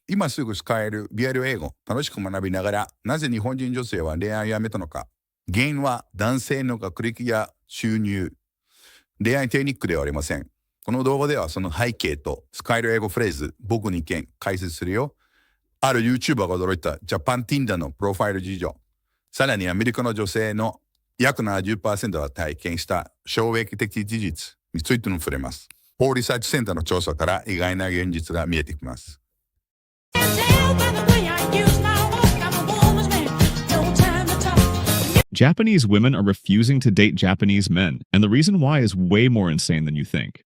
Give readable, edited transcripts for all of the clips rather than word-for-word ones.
今すぐ使えるリアル英語、楽しく学びながら、なぜ日本人女性は恋愛をやめたのか。原因は男性の学歴や収入、恋愛テクニックではありません。この動画ではその背景と使える英語フレーズ、僕の意見解説するよ。ある YouTuber が驚いたジャパン Tinder のプロファイル事情。さらにアメリカの女性の約 70% が体験した衝撃的事実についても触れます。ポーリサーチセンターの調査から意外な現実が見えてきます。Japanese women are refusing to date Japanese men, and the reason why is way more insane than you think.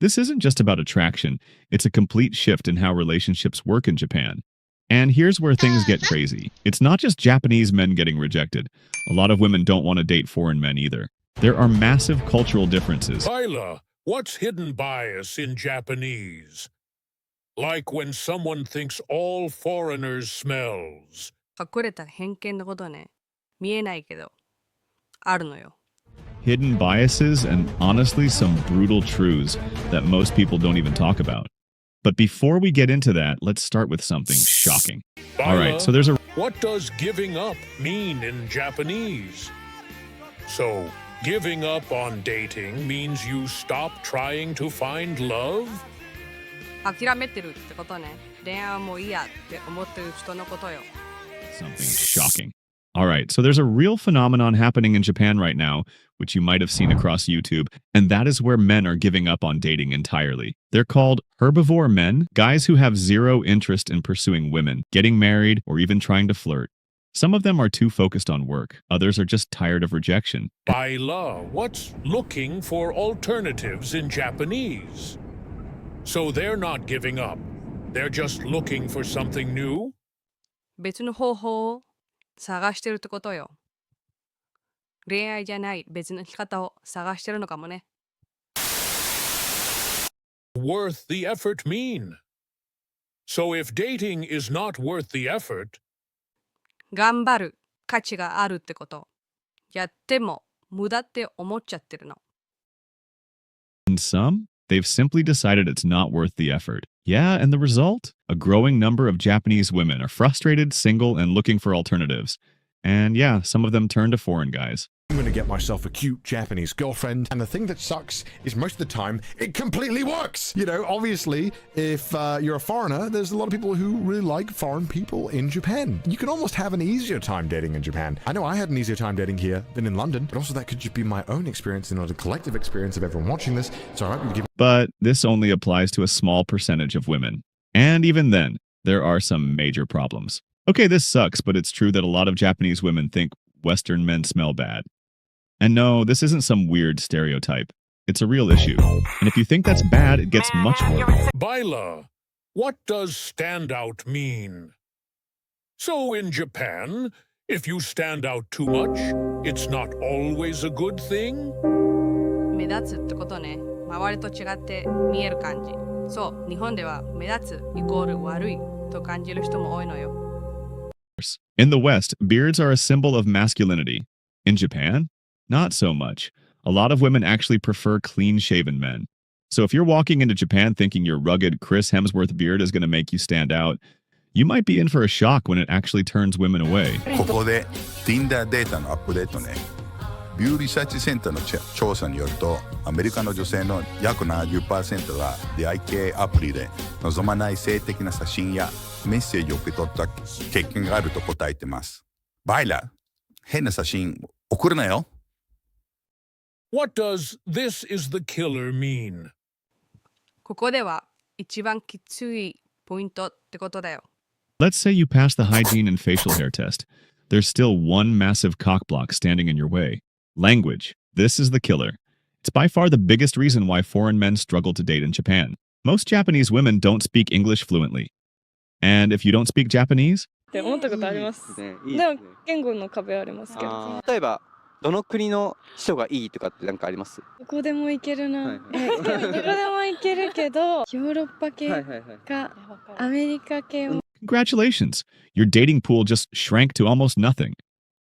This isn't just about attraction, it's a complete shift in how relationships work in Japan. And here's where things get crazy. It's not just Japanese men getting rejected. A lot of women don't want to date foreign men either. There are massive cultural differences. Hyla, what's hidden bias in Japanese? Like when someone thinks all foreigners smells. 隠れた偏見のことね。見えないけど、あるのよ。Hidden biases and honestly some brutal truths that most people don't even talk about. But before we get into that, let's start with something shocking. All right, so there's a... What does giving up mean in Japanese? So, giving up on dating means you stop trying to find love? 諦めてるってことね。恋愛はもういいやって思ってる人のことよ。Something shocking. All right, so there's a real phenomenon happening in Japan right now, which you might have seen across YouTube, and that is where men are giving up on dating entirely. They're called herbivore men, guys who have zero interest in pursuing women, getting married, or even trying to flirt. Some of them are too focused on work. Others are just tired of rejection. By law, what's looking for alternatives in Japanese? So they're not giving up. They're just looking for something new? 別の方法を探してるってことよ。恋愛じゃない別の生き方を探してるのかもね。Worth the effort mean? So if dating is not worth the effort, 頑張る価値があるってこと。やっても無駄って思っちゃってるの。And some, they've simply decided it's not worth the effort. Yeah, and the result? A growing number of Japanese women are frustrated, single, and looking for alternatives. And yeah, some of them turn to foreign guys. I'm going to get myself a cute Japanese girlfriend. And the thing that sucks is most of the time, it completely works. You know, obviously, if you're a foreigner, there's a lot of people who really like foreign people in Japan. You can almost have an easier time dating in Japan. I know I had an easier time dating here than in London, but also that could just be my own experience and not a collective experience of everyone watching this. So I might be giving... But this only applies to a small percentage of women. And even then, there are some major problems. Okay, this sucks, but it's true that a lot of Japanese women think Western men smell bad. And no, this isn't some weird stereotype. It's a real issue. And if you think that's bad, it gets much worse. Baila, what does stand out mean? So in Japan, if you stand out too much, it's not always a good thing? 目立つってことね。周りと違って見える感じ。そう、日本では目立つイコール悪いと感じる人も多いのよ。In the West, beards are a symbol of masculinity. In Japan, not so much. A lot of women actually prefer clean-shaven men. So if you're walking into Japan thinking your rugged Chris Hemsworth beard is going to make you stand out, you might be in for a shock when it actually turns women away. ここで Tinder データのアップデートね。ビューリサーチセンターの調査によると、アメリカの女性の約 70% が出会い系アプリで望まない性的な写真やメッセージを受け取った経験があると答えてます。バイラ、変な写真送るなよ。What does "this is the killer" mean? ここでは一番きついポイントってことだよ。Let's say you pass the hygiene and facial hair test. There's still one massive cockblock standing in your way. Language. This is the killer. It's by far the biggest reason why foreign men struggle to date in Japan. Most Japanese women don't speak English fluently. And if you don't speak Japanese? って思ったことあります。でも言語の壁ありますけど。例えばどの国の人がいいとかって何かあります？どこでも行けるな。どこでも行けるけど、ヨーロッパ系かアメリカ系を。Congratulations! Your dating pool just shrank to almost nothing.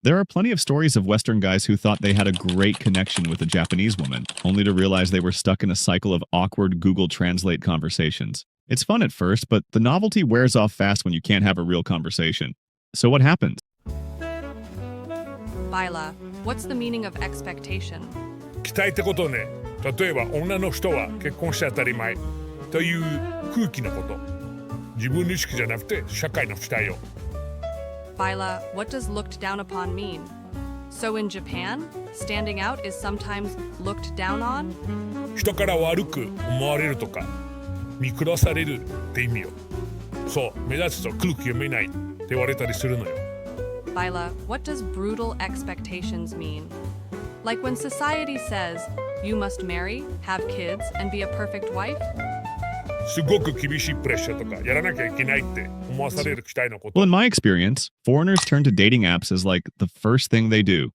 There are plenty of stories of Western guys who thought they had a great connection with a Japanese woman, only to realize they were stuck in a cycle of awkward Google Translate conversations. It's fun at first, but the novelty wears off fast when you can't have a real conversation. So what happens? Baila, what's the meaning of expectation? 期待ってことね。例えば女の人は結婚して当たり前という空気のこと。自分の意識じゃなくて社会の期待よ。Baila, what does looked down upon mean? So in Japan, standing out is sometimes looked down on? 人から悪く思われるとか見下されるって意味よ。そう、目立つと空気読めないって言われたりするのよ。Baila, what does brutal expectations mean? Like when society says, you must marry, have kids, and be a perfect wife? すごく厳しいプレッシャーとかやらなきゃいけないって思わされる期待のこ Well, と。 in my experience, foreigners turn to dating apps as like the first thing they do.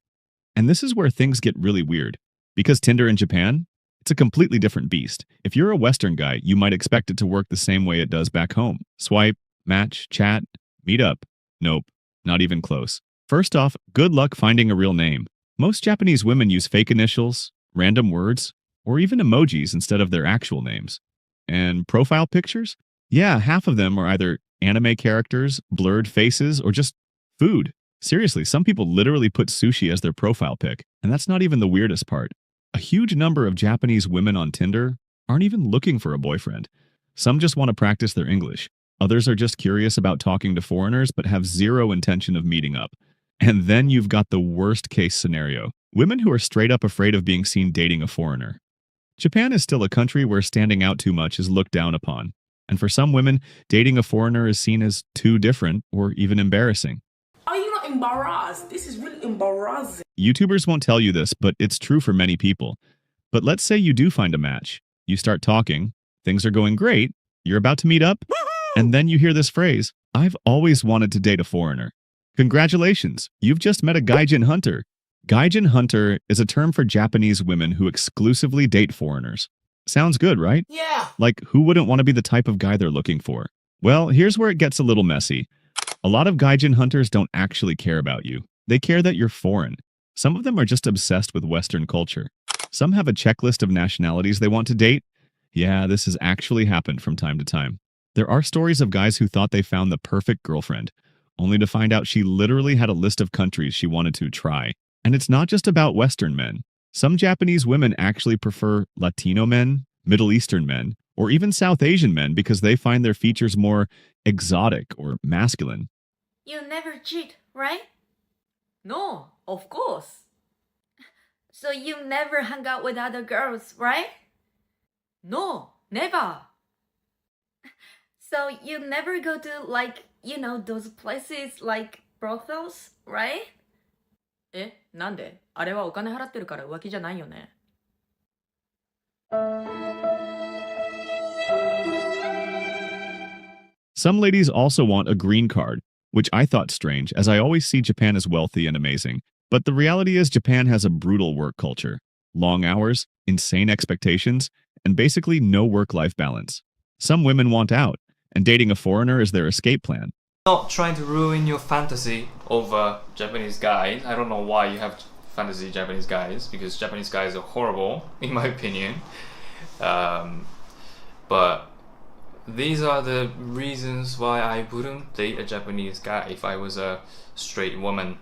And this is where things get really weird. Because Tinder in Japan, it's a completely different beast. If you're a Western guy, you might expect it to work the same way it does back home. Swipe, match, chat, meet up. Nope, not even close. First off, good luck finding a real name. Most Japanese women use fake initials, random words, or even emojis instead of their actual names. And profile pictures? Yeah, half of them are either anime characters, blurred faces, or just food. Seriously, some people literally put sushi as their profile pic, and that's not even the weirdest part. A huge number of Japanese women on Tinder aren't even looking for a boyfriend. Some just want to practice their English. Others are just curious about talking to foreigners but have zero intention of meeting up. And then you've got the worst case scenario. Women who are straight up afraid of being seen dating a foreigner. Japan is still a country where standing out too much is looked down upon. And for some women, dating a foreigner is seen as too different or even embarrassing. Are you not embarrassed? This is really embarrassing. YouTubers won't tell you this, but it's true for many people. But let's say you do find a match. You start talking, things are going great, you're about to meet up, and then you hear this phrase, "I've always wanted to date a foreigner." Congratulations, you've just met a gaijin hunter. Gaijin hunter is a term for Japanese women who exclusively date foreigners. Sounds good, right? Yeah. Like, who wouldn't want to be the type of guy they're looking for? Well, here's where it gets a little messy. A lot of gaijin hunters don't actually care about you. They care that you're foreign. Some of them are just obsessed with Western culture. Some have a checklist of nationalities they want to date. Yeah, this has actually happened from time to time. There are stories of guys who thought they found the perfect girlfriend, only to find out she literally had a list of countries she wanted to try. And it's not just about Western men. Some Japanese women actually prefer Latino men, Middle Eastern men, or even South Asian men because they find their features more exotic or masculine. You never cheat, right? No, of course. So you never hung out with other girls, right? No, never. So you never go to those places like brothels, right? なんで？あれはお金払ってるから浮気じゃないよね。Some ladies also want a green card, which I thought strange, as I always see Japan as wealthy and amazing. But the reality is Japan has a brutal work culture, long hours, insane expectations, and basically no work-life balance. Some women want out, and dating a foreigner is their escape plan. Not trying to ruin your fantasy over Japanese guys. I don't know why you have fantasy Japanese guys, because Japanese guys are horrible, in my opinion. But these are the reasons why I wouldn't date a Japanese guy if I was a straight woman.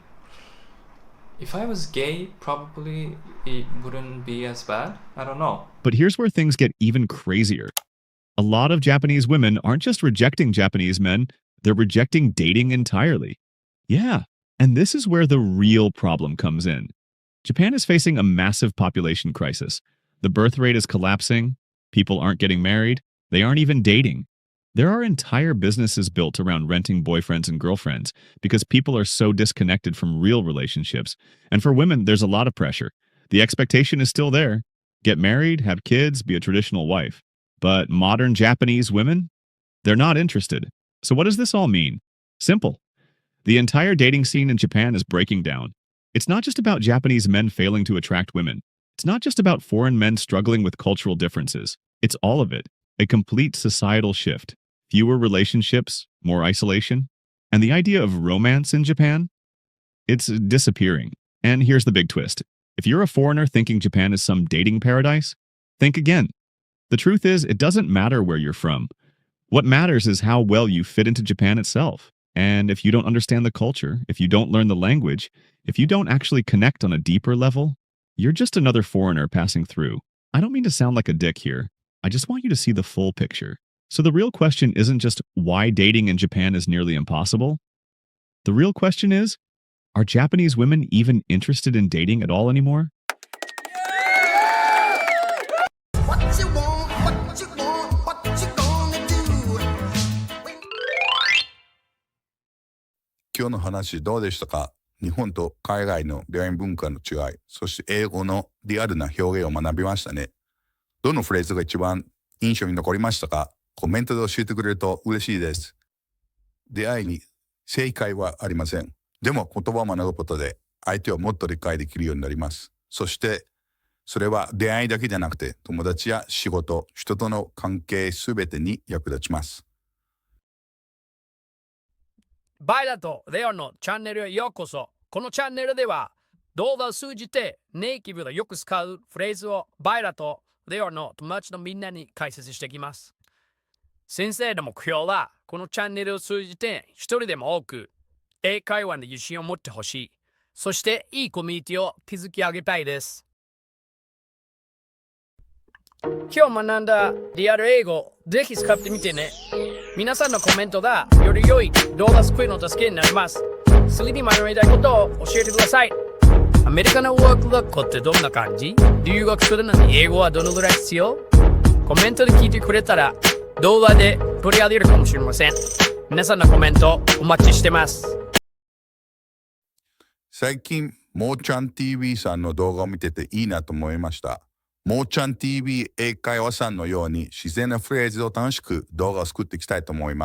If I was gay, probably it wouldn't be as bad. I don't know. But here's where things get even crazier. A lot of Japanese women aren't just rejecting Japanese men, they're rejecting dating entirely. Yeah, and this is where the real problem comes in. Japan is facing a massive population crisis. The birth rate is collapsing, people aren't getting married, they aren't even dating. There are entire businesses built around renting boyfriends and girlfriends because people are so disconnected from real relationships. And for women, there's a lot of pressure. The expectation is still there. Get married, have kids, be a traditional wife. But modern Japanese women? They're not interested. So what does this all mean? Simple. The entire dating scene in Japan is breaking down. It's not just about Japanese men failing to attract women. It's not just about foreign men struggling with cultural differences. It's all of it. A complete societal shift. Fewer relationships, more isolation. And the idea of romance in Japan? It's disappearing. And here's the big twist. If you're a foreigner thinking Japan is some dating paradise, think again. The truth is, it doesn't matter where you're from. What matters is how well you fit into Japan itself. And if you don't understand the culture, if you don't learn the language, if you don't actually connect on a deeper level, you're just another foreigner passing through. I don't mean to sound like a dick here. I just want you to see the full picture. So the real question isn't just why dating in Japan is nearly impossible. The real question is, are Japanese women even interested in dating at all anymore? Today's 今日の話どうでしたか？日本と海外の恋愛文化の違い、そして英語のリアルな表現を学びましたね。どのフレーズが一番印象に残りましたか？コメントで教えてくれると嬉しいです。出会いに正解はありません。でも言葉を学ぶことで相手をもっと理解できるようになります。そしてそれは出会いだけじゃなくて友達や仕事、人との関係すべてに役立ちます。バイラとレオのチャンネルへようこそ。このチャンネルでは動画を通じてネイティブがよく使うフレーズをバイラとレオの友達のみんなに解説していきます。先生の目標はこのチャンネルを通じて一人でも多く英会話の自信を持ってほしい。そしていいコミュニティを築き上げたいです。今日学んだリアル英語ぜひ使ってみてね。皆さんのコメントがより良い動画作りの助けになります。次に学びたいことを教えてください。アメリカのワーク学校ってどんな感じ？留学するのに英語はどのぐらい必要？コメントで聞いてくれたら動画で取り上げるかもしれません。皆さんのコメントお待ちしてます。最近、Mochantv さんの動画を見てていいなと思いました。Mochantv 英会話さんのように自然なフレーズを楽しく動画を作っていきたいと思います。